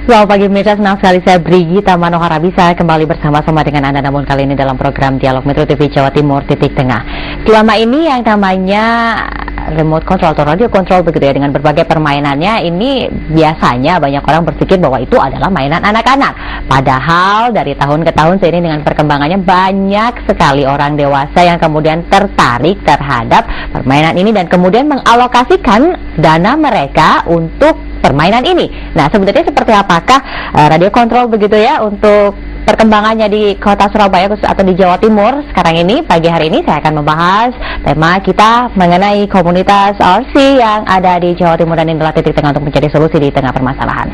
Selamat pagi pemirsa, senang sekali saya Brigita Manohara bisa kembali bersama-sama dengan Anda, namun kali ini dalam program Dialog Metro TV Jawa Timur Titik Tengah. Selama ini yang namanya remote control atau radio control begitu ya, dengan berbagai permainannya ini biasanya banyak orang berpikir bahwa itu adalah mainan anak-anak. Padahal dari tahun ke tahun seiring dengan perkembangannya banyak sekali orang dewasa yang kemudian tertarik terhadap permainan ini dan kemudian mengalokasikan dana mereka untuk permainan ini. Nah, sebenarnya seperti apakah radio control begitu ya untuk perkembangannya di kota Surabaya atau di Jawa Timur sekarang ini? Pagi hari ini saya akan membahas tema kita mengenai komunitas RC yang ada di Jawa Timur dan inilah titik tengah untuk mencari solusi di tengah permasalahan.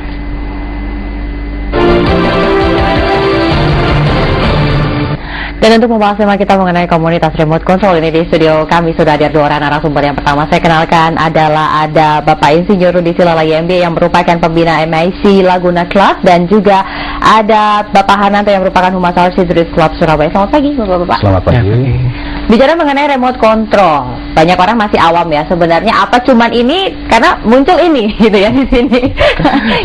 Dan untuk membahas tema kita mengenai komunitas remote control ini di studio kami sudah hadir dua orang narasumber. Yang pertama saya kenalkan adalah ada Bapak Insinyur Rudi Silalahi MBA yang merupakan pembina MIC Laguna Club dan juga ada Bapak Harnanto yang merupakan Humas RC Drift Club Surabaya. Selamat pagi Bapak-bapak. Selamat pagi. Bicara mengenai remote control, banyak orang masih awam ya sebenarnya apa cuman ini karena muncul ini gitu ya di sini.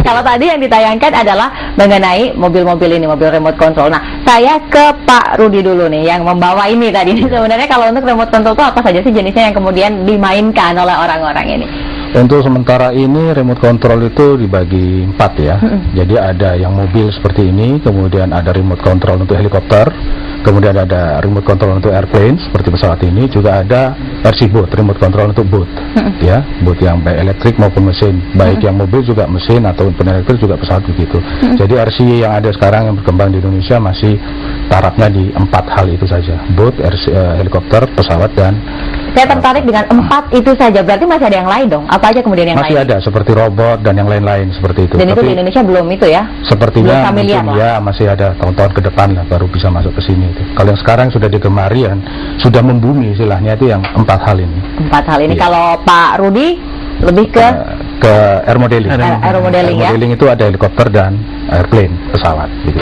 Kalau tadi yang ditayangkan adalah mengenai mobil-mobil ini, mobil remote control. Nah, saya ke Pak Rudi dulu nih yang membawa ini tadi. Sebenarnya kalau untuk remote control itu apa saja sih jenisnya yang kemudian dimainkan oleh orang-orang ini? Untuk sementara ini remote control itu dibagi 4 ya. Jadi ada yang mobil seperti ini, kemudian ada remote control untuk helikopter, kemudian ada remote control untuk airplane seperti pesawat ini, juga ada RC boat, remote control untuk boat. Ya, boat yang baik elektrik maupun mesin, baik yang mobil juga mesin ataupun elektrik juga pesawat begitu. Jadi RC yang ada sekarang yang berkembang di Indonesia masih tarafnya di 4 hal itu saja. Boat, RC, helikopter, pesawat dan saya tertarik dengan 4 itu saja, berarti masih ada yang lain dong? Apa aja kemudian yang masih lain? Masih ada, seperti robot dan yang lain-lain seperti itu. Dan tapi itu di Indonesia belum itu ya? Sepertinya mungkin ya masih ada tahun-tahun ke depan lah baru bisa masuk ke sini itu. Kalau yang sekarang sudah digemari dan sudah membumi istilahnya itu yang 4 hal ini. 4 hal ini. Iya. Kalau Pak Rudi lebih ke air modeling. Air modeling ya? Modeling itu ada helikopter dan airplane, pesawat gitu.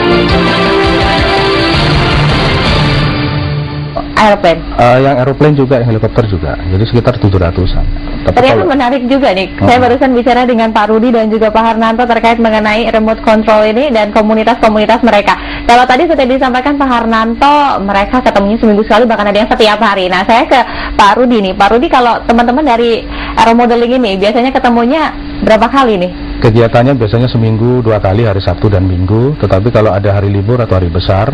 Airplane? Yang aeroplane juga, yang helikopter juga. Jadi sekitar 700-an. Ternyata menarik juga nih. Saya barusan bicara dengan Pak Rudi dan juga Pak Harnanto terkait mengenai remote control ini dan komunitas-komunitas mereka. Kalau tadi sudah disampaikan Pak Harnanto, mereka ketemunya seminggu sekali, bahkan ada yang setiap hari. Nah, saya ke Pak Rudi nih. Pak Rudi, kalau teman-teman dari aero modeling ini biasanya ketemunya berapa kali nih? Kegiatannya biasanya seminggu 2 kali, hari Sabtu dan Minggu. Tetapi kalau ada hari libur atau hari besar,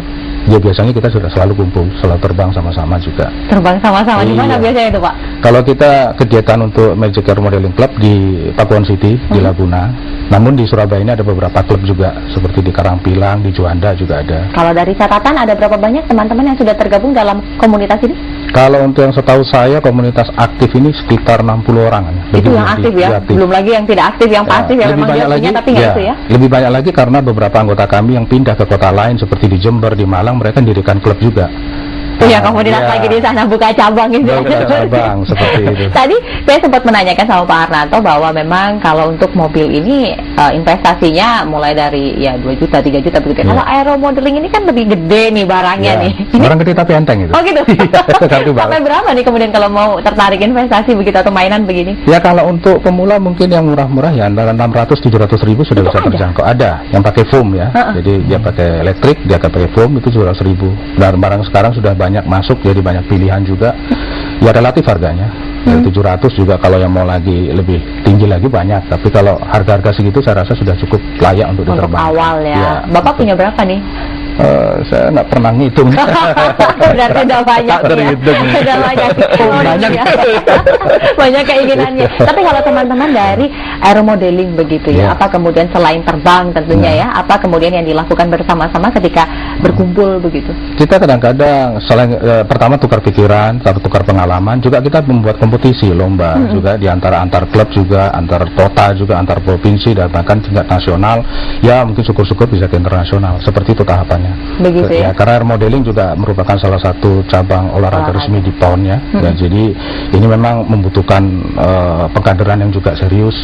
ya biasanya kita sudah selalu kumpul, selalu terbang sama-sama juga. Terbang sama-sama, di mana biasanya itu Pak? Kalau kita kegiatan untuk Magic Air Modeling Club di Pakuan City, di Laguna. Namun di Surabaya ini ada beberapa klub juga, seperti di Karangpilang, di Juanda juga ada. Kalau dari catatan ada berapa banyak teman-teman yang sudah tergabung dalam komunitas ini? Kalau untuk yang setahu saya komunitas aktif ini sekitar 60 orang. Itu yang aktif ya? Aktif. Belum lagi yang tidak aktif, yang pasif yang memang dia punya tapi nggak itu ya? Lebih banyak lagi karena beberapa anggota kami yang pindah ke kota lain seperti di Jember, di Malang, mereka mendirikan klub juga. Ya, komunitas lagi di sana buka cabang gitu. Buka cabang seperti itu. Tadi saya sempat menanyakan sama Pak Harnanto bahwa memang kalau untuk mobil ini investasinya mulai dari ya 2 juta, 3 juta begitu. Ya. Kalau aero modeling ini kan lebih gede nih barangnya nih. Barang gede tapi enteng itu. Oh gitu. Sampai berapa nih kemudian kalau mau tertarik investasi begitu atau mainan begini? Ya kalau untuk pemula mungkin yang murah-murah ya antara 600-700 ribu sudah bisa terjangkau. Ada yang pakai foam ya. Jadi dia pakai elektrik, dia pakai foam itu 700 ribu. Dan barang sekarang sudah banyak masuk, jadi banyak pilihan juga. Ya relatif harganya. Dari 700 juga kalau yang mau lagi lebih tinggi lagi banyak. Tapi kalau harga-harga segitu saya rasa sudah cukup layak untuk diterbangkan. Untuk awal ya. Bapak punya berapa nih? Saya nggak pernah ngitung. Berarti udah banyak ya. Udah banyak. Banyak keinginannya. Tapi kalau teman-teman dari aero modeling begitu ya, apa kemudian selain terbang tentunya ya, apa kemudian yang dilakukan bersama-sama ketika berkumpul begitu? Kita kadang-kadang selain pertama tukar pikiran, tukar pengalaman, juga kita membuat kompetisi lomba juga di antara antar klub juga, antar kota juga, antar provinsi dan bahkan tingkat nasional. Ya mungkin syukur-syukur bisa ke internasional. Seperti itu tahapannya. Begitu ya. Karena air modeling juga merupakan salah satu cabang olahraga resmi di PON ya. Dan jadi ini memang membutuhkan pengkaderan yang juga serius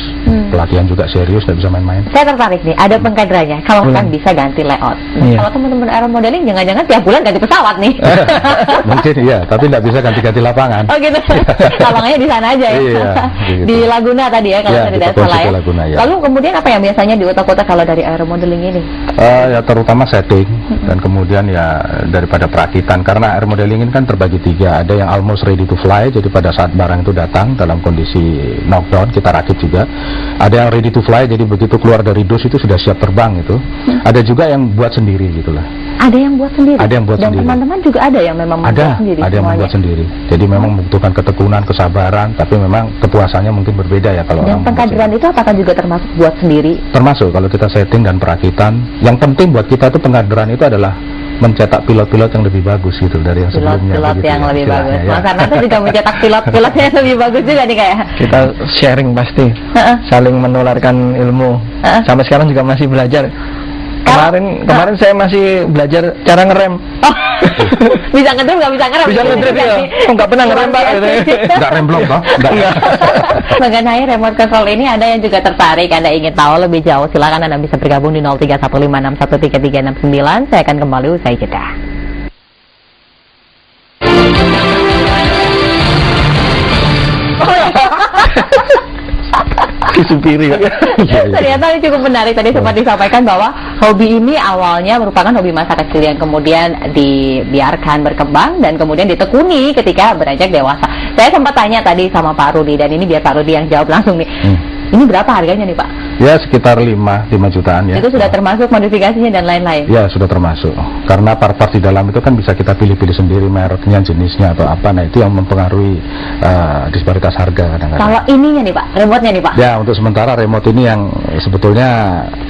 pelatihan juga serius, nggak bisa main-main. Saya tertarik nih, ada pengkaderannya. Kalau kan bisa ganti layout. Kalau teman-teman aero modeling, jangan-jangan tiap bulan ganti pesawat nih. Mungkin iya, tapi nggak bisa ganti-ganti lapangan. Oh gitu. Lapangannya di sana aja ya. Iya, gitu. Di Laguna tadi ya, kalau saya tidak salah ya. Laguna, ya. Lalu kemudian apa yang biasanya diutak-utak kalau dari aero modeling ini? Ya terutama setting dan kemudian ya daripada perakitan, karena air modeling ini kan terbagi 3. Ada yang almost ready to fly, jadi pada saat barang itu datang dalam kondisi knockdown kita rakit juga. Ada yang ready to fly, jadi begitu keluar dari dos itu sudah siap terbang itu. Ada juga yang buat sendiri gitulah. Ada yang buat sendiri. Ada yang buat dan sendiri. Teman-teman juga ada yang memang membuat sendiri. Ada yang membuat sendiri. Jadi memang membutuhkan ketekunan, kesabaran, tapi memang kepuasannya mungkin berbeda ya kalau dan orang. Pengkaderan itu apakah juga termasuk buat sendiri? Termasuk kalau kita setting dan perakitan. Yang penting buat kita itu pengkaderan itu adalah mencetak pilot-pilot yang lebih bagus gitu dari yang sebelumnya. Pilot yang lebih bagus. Ya. Mas Arnanta juga mencetak pilot yang lebih bagus juga nih kayak. Kita sharing pasti, saling menularkan ilmu. Sampai sekarang juga masih belajar. Kemarin saya masih belajar cara ngerem. Oh, bisa ngedrip nggak bisa ngerem? Bisa ngedrip ya. Nggak pernah ngerem Pak. Nggak remblong toh? Nggak. Mengenai remote control ini ada yang juga tertarik, Anda ingin tahu lebih jauh, silakan Anda bisa bergabung di 0315613369. Saya akan kembali usai jeda. Supiri. Ternyata ini cukup menarik. Tadi sempat disampaikan bahwa hobi ini awalnya merupakan hobi masa kecil yang kemudian dibiarkan berkembang dan kemudian ditekuni ketika beranjak dewasa. Saya sempat tanya tadi sama Pak Rudi, dan ini biar Pak Rudi yang jawab langsung nih. Ini berapa harganya nih Pak? Ya sekitar 5 jutaan ya. Itu sudah termasuk modifikasinya dan lain-lain? Ya sudah termasuk. Karena part-part di dalam itu kan bisa kita pilih-pilih sendiri mereknya, jenisnya atau apa. Nah itu yang mempengaruhi disparitas harga kadang-kadang. Kalau ininya nih Pak, remote-nya nih Pak? Ya untuk sementara remote ini yang sebetulnya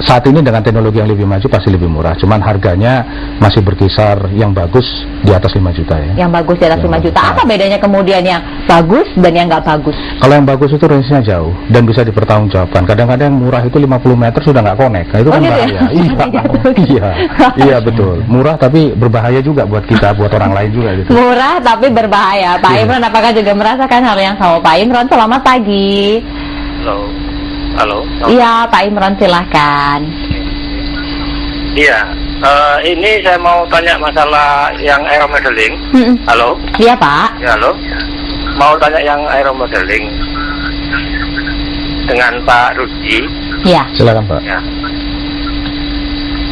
saat ini dengan teknologi yang lebih maju pasti lebih murah. Cuman harganya masih berkisar yang bagus di atas 5 juta ya. Yang bagus di atas 5 juta. Apa bedanya kemudian yang bagus dan yang nggak bagus? Kalau yang bagus itu range-nya jauh dan bisa dipertanggungjawabkan. Kadang-kadang yang murah itu 50 meter sudah nggak connect. Nah, itu kan gitu bahaya. Ya? Iya betul. Murah tapi berbahaya juga buat kita, buat orang lain juga gitu. Murah tapi berbahaya. Pak Imron apakah juga merasakan hal yang sama? Pak Imron, selamat pagi. Halo. Iya, Pak Imron silahkan. Iya, ini saya mau tanya masalah yang aero modeling. Halo? Iya Pak. Ya, halo. Mau tanya yang aero modeling dengan Pak Rudi. Iya. Silakan Pak. Ya.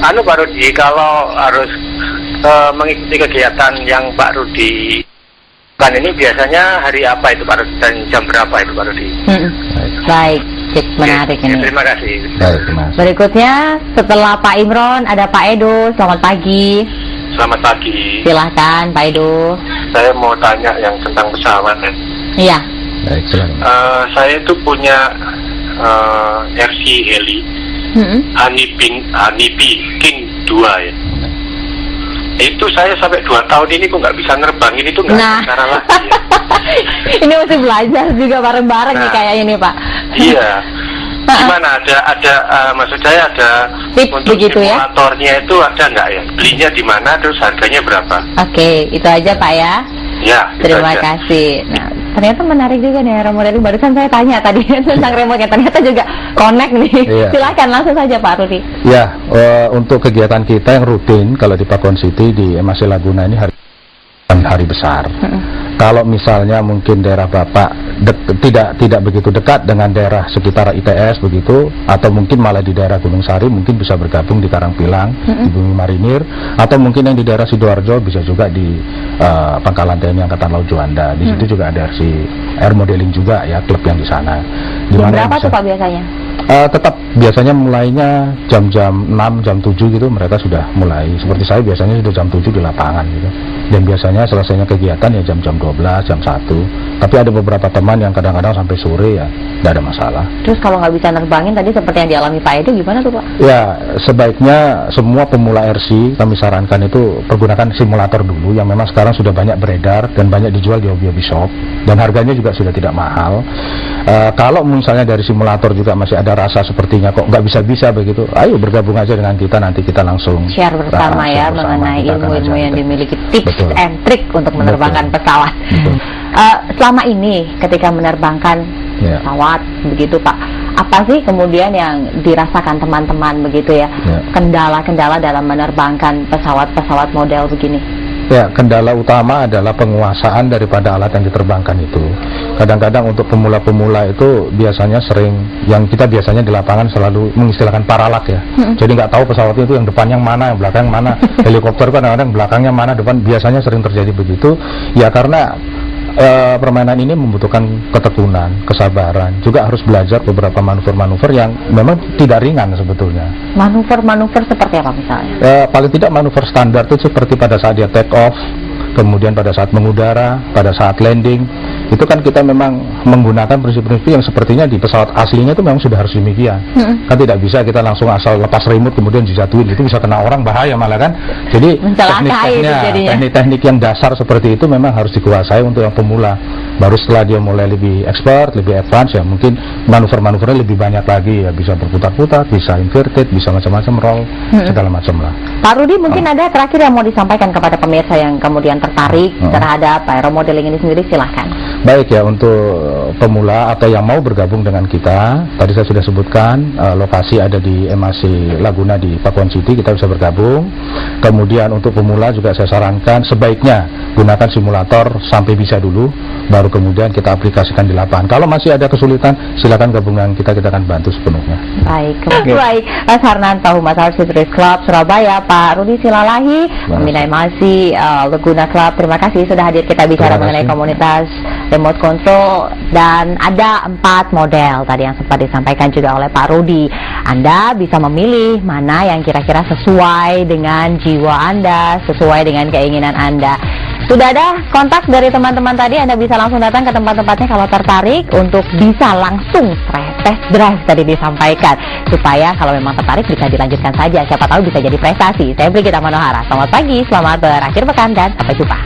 Pak Rudi, kalau harus mengikuti kegiatan yang Pak Rudi kan ini biasanya hari apa itu Pak Rudi dan jam berapa itu Pak Rudi? Baik, menarik ini. Terima kasih. Baik, Mas. Berikutnya setelah Pak Imron ada Pak Edo. Selamat pagi. Selamat pagi. Silahkan Pak Edo. Saya mau tanya yang tentang pesawat ya. Iya. Baik, silakan. Saya itu punya RC heli Honeybee King 2 ya. Itu saya sampai 2 tahun ini kok nggak bisa nerbangin, itu nggak cara lagi ya. Ini mesti belajar juga bareng-bareng nih kayaknya nih Pak. Iya. Gimana, ada maksud saya ada tips untuk begitu ya? simulatornya itu ada nggak ya? Belinya di mana, terus harganya berapa? Oke, itu aja Pak ya. Ya. Terima kasih. Nah, ternyata menarik juga nih aero modeling. Barusan saya tanya tadi tentang remote-nya, ternyata juga connect nih. Iya. Silakan langsung saja Pak Rudi. Ya, untuk kegiatan kita yang rutin kalau di Pakon City di MAC Laguna ini hari besar. Kalau misalnya mungkin daerah Bapak tidak begitu dekat dengan daerah sekitar ITS begitu, atau mungkin malah di daerah Gunung Sari mungkin bisa bergabung di Karangpilang, di Bumi Marinir, atau mungkin yang di daerah Sidoarjo bisa juga di Pangkalan TNI Angkatan Laut Juanda. Di situ juga ada air modeling juga ya, klub yang di sana. Jam berapa tuh Pak biasanya? Tetap biasanya mulainya jam-jam 6, jam 7 gitu mereka sudah mulai. Seperti saya biasanya sudah jam 7 di lapangan gitu. Dan biasanya selesainya kegiatan ya jam-jam 12, jam 1. Tapi ada beberapa teman yang kadang-kadang sampai sore ya, tidak ada masalah. Terus kalau nggak bisa nerbangin tadi seperti yang dialami Pak Edo gimana tuh Pak? Ya, sebaiknya semua pemula RC kami sarankan itu pergunakan simulator dulu yang memang sekarang sudah banyak beredar dan banyak dijual di hobby shop. Dan harganya juga sudah tidak mahal. Kalau misalnya dari simulator juga masih ada rasa sepertinya kok nggak bisa-bisa begitu, ayo bergabung aja dengan kita, nanti kita langsung share bersama ya mengenai ilmu-ilmu yang dimiliki, tips and trik untuk menerbangkan pesawat. Selama ini ketika menerbangkan pesawat begitu Pak, Apa sih kemudian yang dirasakan teman-teman begitu ya, kendala-kendala dalam menerbangkan pesawat-pesawat model begini? Ya, kendala utama adalah penguasaan daripada alat yang diterbangkan itu. Kadang-kadang untuk pemula-pemula itu biasanya sering, yang kita biasanya di lapangan selalu mengistilahkan paralak ya. Jadi nggak tahu pesawat itu yang depan yang mana, yang belakang yang mana. Helikopter kan kadang-kadang belakangnya mana, depan, biasanya sering terjadi begitu. Ya karena permainan ini membutuhkan ketekunan, kesabaran, juga harus belajar beberapa manuver-manuver yang memang tidak ringan sebetulnya. Manuver-manuver seperti apa misalnya? Paling tidak manuver standar itu seperti pada saat dia take off, kemudian pada saat mengudara, pada saat landing, itu kan kita memang menggunakan prinsip-prinsip yang sepertinya di pesawat aslinya itu memang sudah harus demikian. Kan tidak bisa kita langsung asal lepas remote kemudian dijatuhin, itu bisa kena orang, bahaya malah kan. Jadi teknik-teknik yang dasar seperti itu memang harus dikuasai untuk yang pemula. Baru setelah dia mulai lebih expert, lebih advance, ya mungkin manuver-manuvernya lebih banyak lagi, ya bisa berputar-putar, bisa inverted, bisa macam-macam roll, segala macam lah. Pak Rudi, mungkin ada terakhir yang mau disampaikan kepada pemirsa yang kemudian tertarik terhadap aeromodeling ini sendiri, silahkan. Baik ya, untuk pemula atau yang mau bergabung dengan kita, tadi saya sudah sebutkan lokasi ada di MAC Laguna di Pakuan City, kita bisa bergabung. Kemudian untuk pemula juga saya sarankan sebaiknya gunakan simulator sampai bisa dulu, baru kemudian kita aplikasikan di lapangan. Kalau masih ada kesulitan, silakan gabungan kita akan bantu sepenuhnya. Baik, baik. Mas Harnanto, Humas Arsids Club Surabaya, Pak Rudi Silalahi, pembina MAC Laguna Club, terima kasih sudah hadir kita bicara mengenai komunitas remote control, dan ada 4 model tadi yang sempat disampaikan juga oleh Pak Rudi. Anda bisa memilih mana yang kira-kira sesuai dengan jiwa Anda, sesuai dengan keinginan Anda. Sudah ada kontak dari teman-teman tadi, Anda bisa langsung datang ke tempat-tempatnya kalau tertarik untuk bisa langsung test drive tadi disampaikan, supaya kalau memang tertarik bisa dilanjutkan saja, siapa tahu bisa jadi prestasi. Saya Brigita Manohara, selamat pagi, selamat berakhir pekan, dan sampai jumpa.